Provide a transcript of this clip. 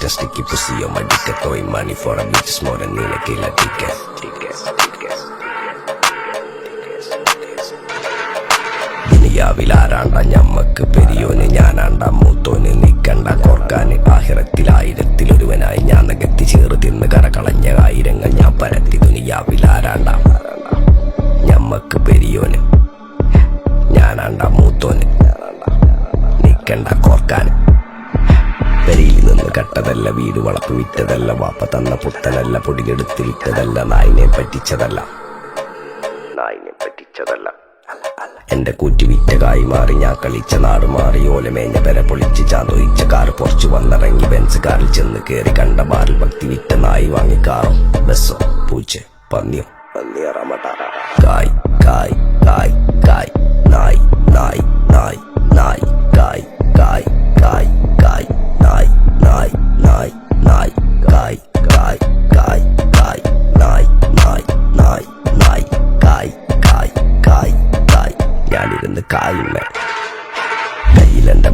sticky pussy on my dick. Throwing money for a bitch is more than me. Like a ticket. ദുനിയാവിലാരാണ്ട ഞമ്മക്ക് പെരിയോന് ഞാനാണ്ട മൂത്തോന് നിക്കണ്ട കോർക്കാന് ആഹിറത്തിൽ ആയിരത്തിലൊരുവനായി ഞാൻ നകത്തി ചേറ് തിന്ന് കരകളഞ്ഞ ആയിരങ്ങൾ ഞാൻ പരത്തി ദുനിയാവിലാരാണ്ട ഞമ്മക്ക് പെരിയോന് ഞാനാണ്ട മൂത്തോന് നിക്കണ്ട കോർക്കാന് പെരിയിൽ നിന്ന് കട്ടതല്ല വീട് വളപ്പ് വിറ്റതല്ല വാപ്പ തന്ന പുത്തനല്ല പൊടിയെടുത്ത് വിറ്റതല്ല നായിനെ പറ്റിച്ചതല്ല എന്റെ കൂറ്റി വിറ്റ കായി മാറി ഞാൻ കളിച്ച നാട് മാറി ഓലമേഞ്ഞ പെര പൊളിച്ച് ചാന്തൊയിച്ച കാറ് പൊറച്ചു വന്നിറങ്ങി ബെൻസ് കാറിൽ ചെന്ന് കേറി കണ്ട ബാറിൽ ഭക്തി വിറ്റ നായി വാങ്ങി കാറോ ബസ്സോ പൂച്ച പന്നിയോ കായ് കായ് കായ് കായ് നായ് നായ് നായ് നായ് കായ് കായ് കായ് കായ് നായ് നായ് നായ് നായ് കായ് കായ് കായ് കായ് നായ് നായ് നായ് നായ് കായ് കായ് കായ് കായ് ഞാനിരുന്ന് കായുന്ന കയ്യിലെന്റെ